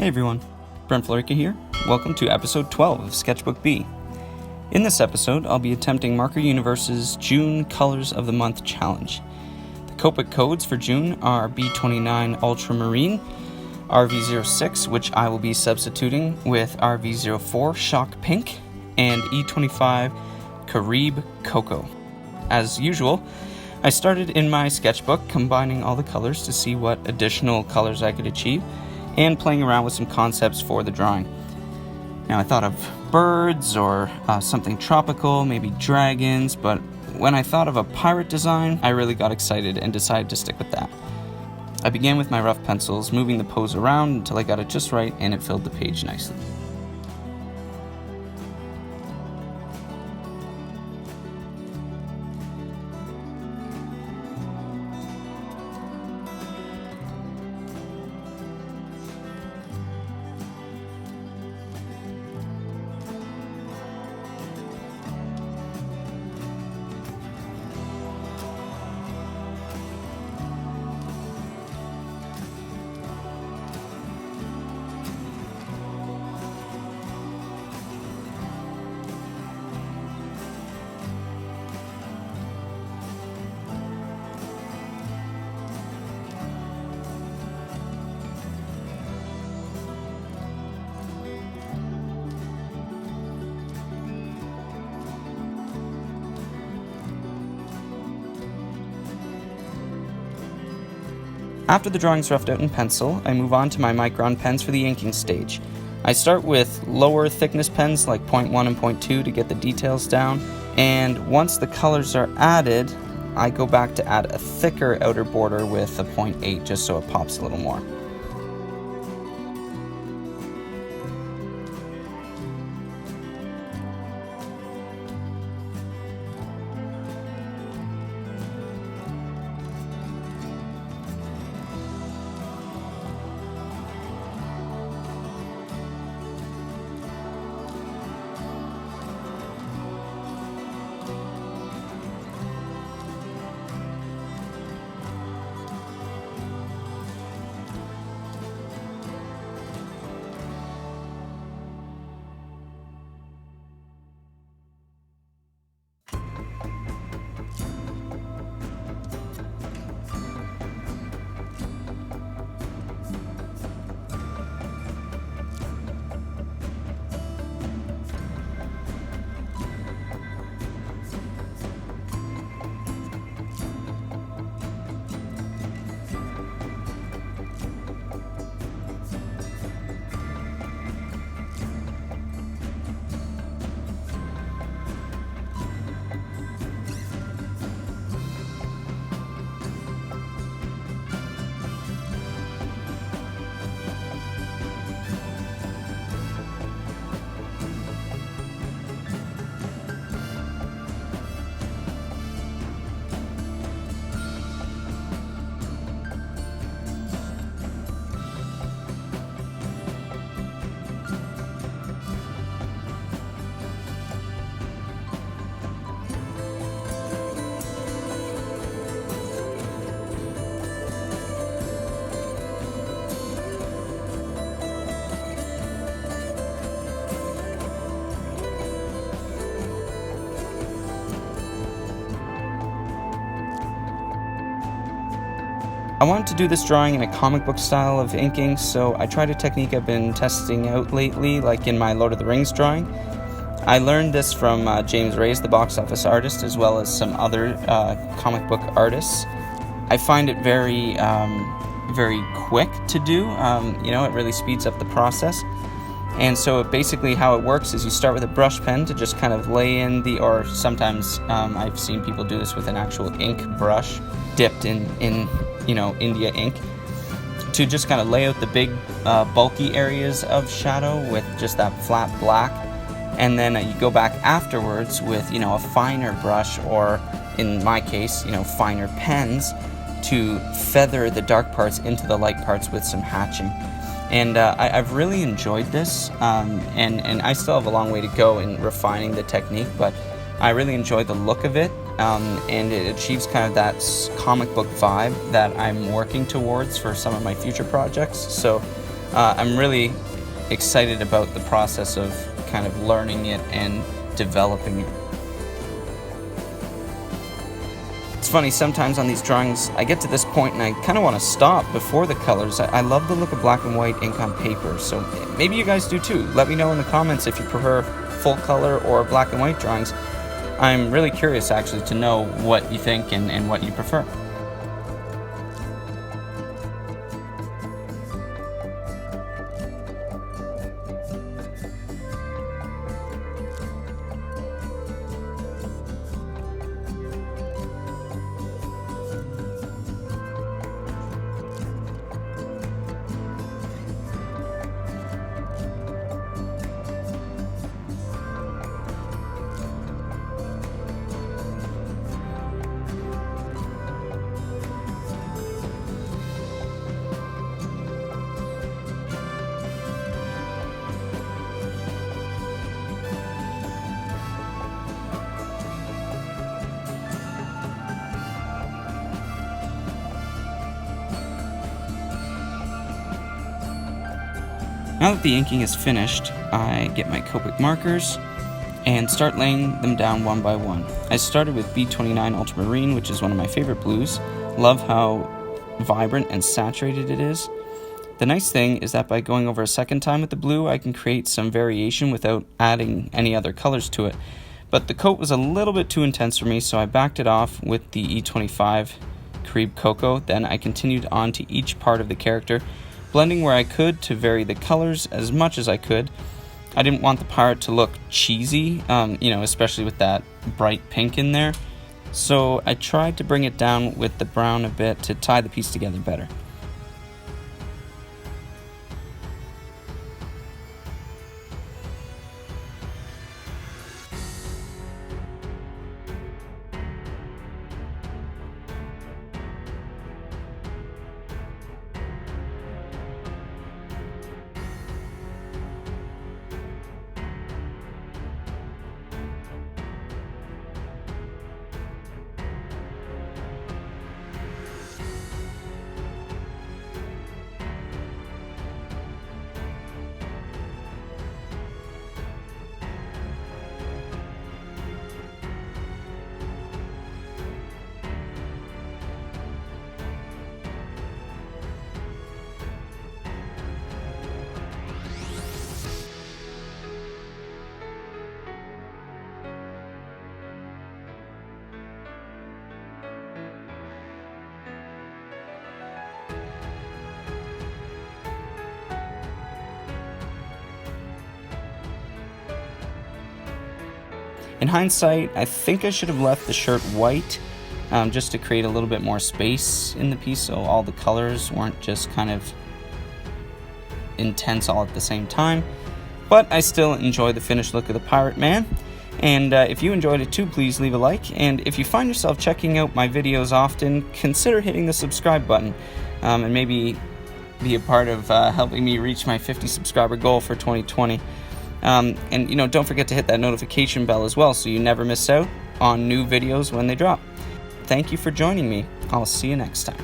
Hey everyone, Brent Florica here. Welcome to episode 12 of Sketchbook B. In this episode, I'll be attempting Marker Universe's June Colors of the Month challenge. The copic codes for June are B29 Ultramarine, RV06, which I will be substituting with RV04 Shock Pink, and E25 Caribe Cocoa. As usual, I started in my sketchbook combining all the colors to see what additional colors I could achieve, and playing around with some concepts for the drawing. Now I thought of birds or something tropical, maybe dragons, but when I thought of a pirate design, I really got excited and decided to stick with that. I began with my rough pencils, moving the pose around until I got it just right and it filled the page nicely. After the drawing's roughed out in pencil, I move on to my micron pens for the inking stage. I start with lower thickness pens like 0.1 and 0.2 to get the details down, and once the colors are added, I go back to add a thicker outer border with a 0.8 just so it pops a little more. I wanted to do this drawing in a comic book style of inking, so I tried a technique I've been testing out lately, like in my Lord of the Rings drawing. I learned this from James Reyes, the box office artist, as well as some other comic book artists. I find it very quick to do. It really speeds up the process. And so basically how it works is you start with a brush pen to just kind of lay in or sometimes I've seen people do this with an actual ink brush dipped in India ink, to just kind of lay out the big bulky areas of shadow with just that flat black, and then you go back afterwards with a finer brush, or in my case finer pens, to feather the dark parts into the light parts with some hatching. And I've really enjoyed this, and I still have a long way to go in refining the technique, but I really enjoy the look of it, and it achieves kind of that comic book vibe that I'm working towards for some of my future projects. So I'm really excited about the process of kind of learning it and developing it. It's funny, sometimes on these drawings, I get to this point and I kind of want to stop before the colors. I love the look of black and white ink on paper, so maybe you guys do too. Let me know in the comments if you prefer full color or black and white drawings. I'm really curious actually to know what you think and what you prefer. Now that the inking is finished, I get my Copic markers and start laying them down one by one. I started with B29 Ultramarine, which is one of my favorite blues. Love how vibrant and saturated it is. The nice thing is that by going over a second time with the blue, I can create some variation without adding any other colors to it. But the coat was a little bit too intense for me, so I backed it off with the E25 Caribe Cocoa. Then I continued on to each part of the character, blending where I could to vary the colors as much as I could. I didn't want the pirate to look cheesy, especially with that bright pink in there. So I tried to bring it down with the brown a bit to tie the piece together better. In hindsight, I think I should have left the shirt white just to create a little bit more space in the piece so all the colors weren't just kind of intense all at the same time. But I still enjoy the finished look of the Pirate Man. And if you enjoyed it too, please leave a like. And if you find yourself checking out my videos often, consider hitting the subscribe button and maybe be a part of helping me reach my 50 subscriber goal for 2020. And don't forget to hit that notification bell as well so you never miss out on new videos when they drop. Thank you for joining me. I'll see you next time.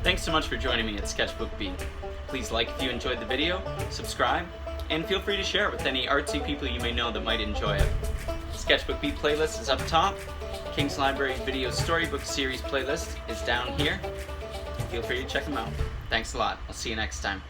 Thanks so much for joining me at Sketchbook B. Please like if you enjoyed the video, subscribe, and feel free to share it with any artsy people you may know that might enjoy it. Sketchbook B playlist is up top. King's Library Video Storybook Series playlist is down here. Feel free to check them out. Thanks a lot. I'll see you next time.